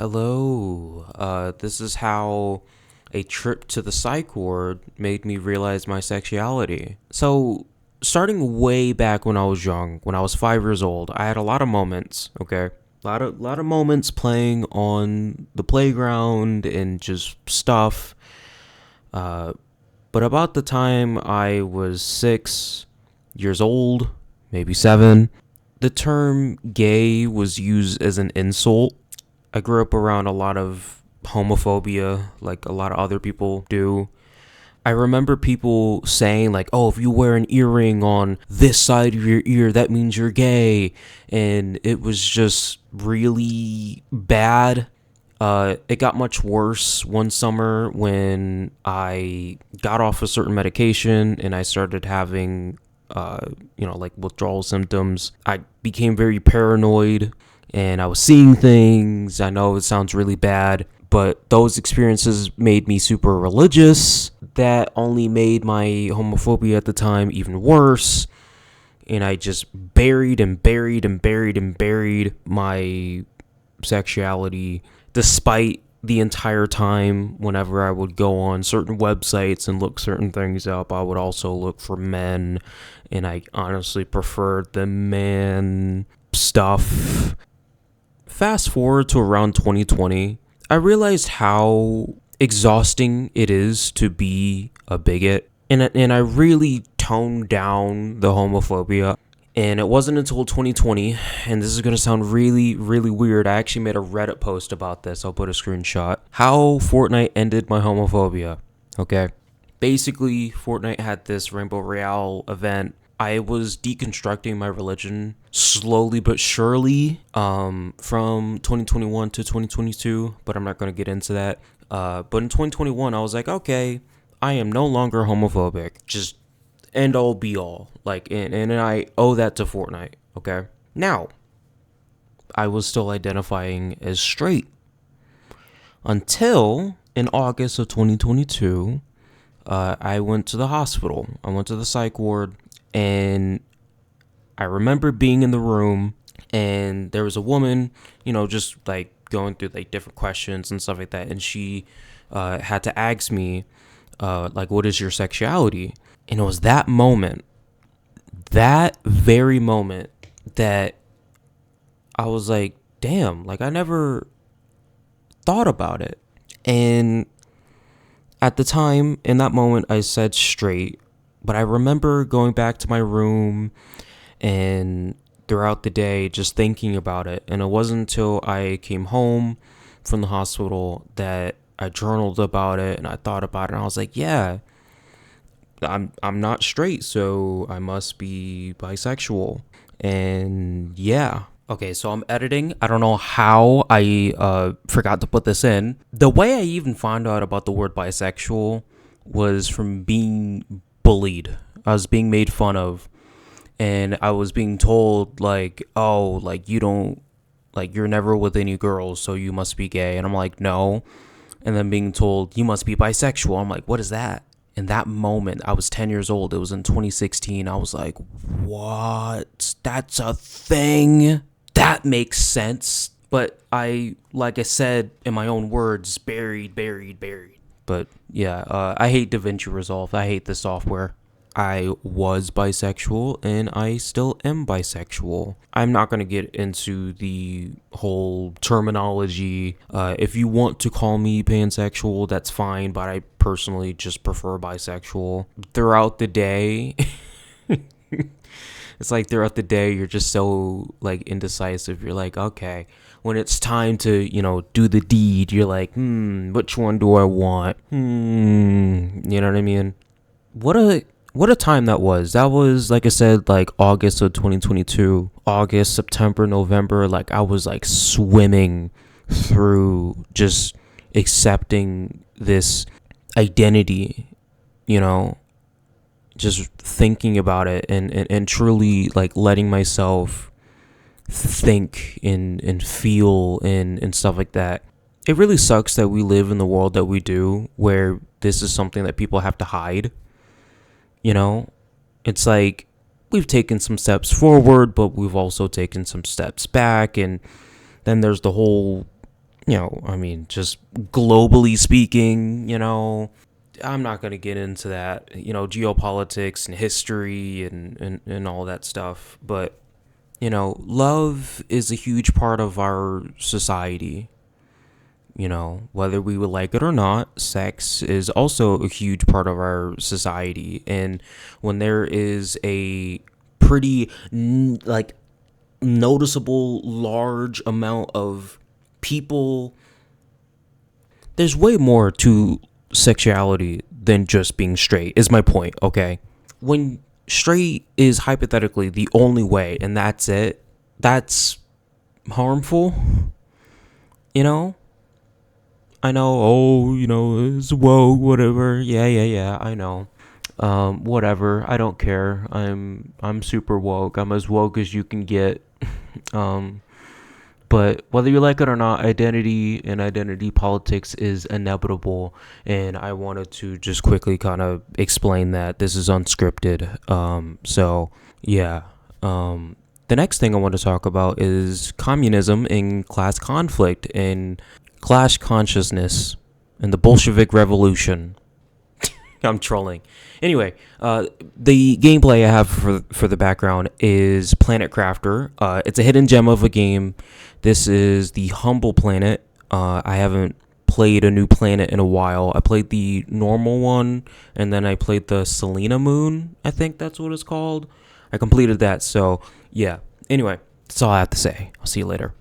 Hello. This is how a trip to the psych ward made me realize my sexuality. So, starting way back when I was young, when I was 5 years old, I had a lot of moments. Okay, a lot of moments playing on the playground and just stuff. Uh, but about the time I was 6 years old, maybe seven, the term gay was used as an insult. I grew up around a lot of homophobia, like a lot of other people do. I remember people saying, like, oh, if you wear an earring on this side of your ear, that means you're gay. And it was just really bad. It got much worse one summer when I got off a certain medication and I started having, like withdrawal symptoms. I became very paranoid and I was seeing things. I know it sounds really bad, but those experiences made me super religious. That only made my homophobia at the time even worse. And I just buried and buried and buried and buried my sexuality despite the entire time. Whenever I would go on certain websites and look certain things up, I would also look for men, and I honestly preferred the man stuff. Fast forward to around 2020, I realized how exhausting it is to be a bigot, and I really toned down the homophobia. And it wasn't until 2020, and this is going to sound really, really weird. I actually made a Reddit post about this. I'll put a screenshot. How Fortnite ended my homophobia. Okay. Basically, Fortnite had this Rainbow Royale event. I was deconstructing my religion slowly but surely from 2021 to 2022, but I'm not going to get into that. But in 2021, I was like, okay, I am no longer homophobic. Just end all be all. And I owe that to Fortnite, okay? Now, I was still identifying as straight until in August of 2022, I went to the hospital. I went to the psych ward, and I remember being in the room, and there was a woman, just like going through like different questions and stuff like that, and she had to ask me, what is your sexuality? And it was that very moment, that I was like, damn, like I never thought about it. And at the time, in that moment, I said straight, but I remember going back to my room and throughout the day just thinking about it. And it wasn't until I came home from the hospital that I journaled about it and I thought about it, and I was like, yeah, I'm not straight, so I must be bisexual. And yeah. Okay, so I'm editing. I don't know how I forgot to put this in. The way I even found out about the word bisexual was from being bullied. I was being made fun of, and I was being told, like, oh, like, you don't, like, you're never with any girls, so you must be gay. And I'm like, no. And then being told, you must be bisexual. I'm like, what is that? In that moment, I was 10 years old. It was in 2016. I was like, what? That's a thing? That makes sense. But like I said, in my own words, buried. But yeah, I hate DaVinci Resolve. I hate the software. I was bisexual and I still am bisexual. I'm not going to get into the whole terminology. If you want to call me pansexual, that's fine, but I personally just prefer bisexual. Throughout the day, it's like throughout the day, you're just so like indecisive. You're like, okay, when it's time to, do the deed, you're like, which one do I want? You know what I mean? What a time that was. That was, like I said, like August of 2022. August, September, November. Like I was like swimming through just accepting this identity, just thinking about it and truly like letting myself think and feel and stuff like that. It really sucks that we live in the world that we do, where this is something that people have to hide. It's like we've taken some steps forward, but we've also taken some steps back. And then there's the whole I mean, just globally speaking, I'm not going to get into that, geopolitics and history and all that stuff. But, love is a huge part of our society. Whether we would like it or not, sex is also a huge part of our society. And when there is a pretty, like, noticeable large amount of people, there's way more to sexuality than just being straight, is my point, okay? When straight is hypothetically the only way and that's it, that's harmful, you know? I know, oh, it's woke, whatever. Yeah, I know. Whatever. I don't care. I'm super woke. I'm as woke as you can get. Um, but whether you like it or not, identity and identity politics is inevitable. And I wanted to just quickly kind of explain that this is unscripted. So yeah. The next thing I want to talk about is communism and class conflict and class consciousness and the Bolshevik Revolution. I'm trolling. Anyway, the gameplay I have for the background is Planet Crafter. It's a hidden gem of a game. This is the Humble Planet. I haven't played a new planet in a while. I played the normal one, and then I played the Selena Moon. I think that's what it's called. I completed that. So yeah. Anyway, that's all I have to say. I'll see you later.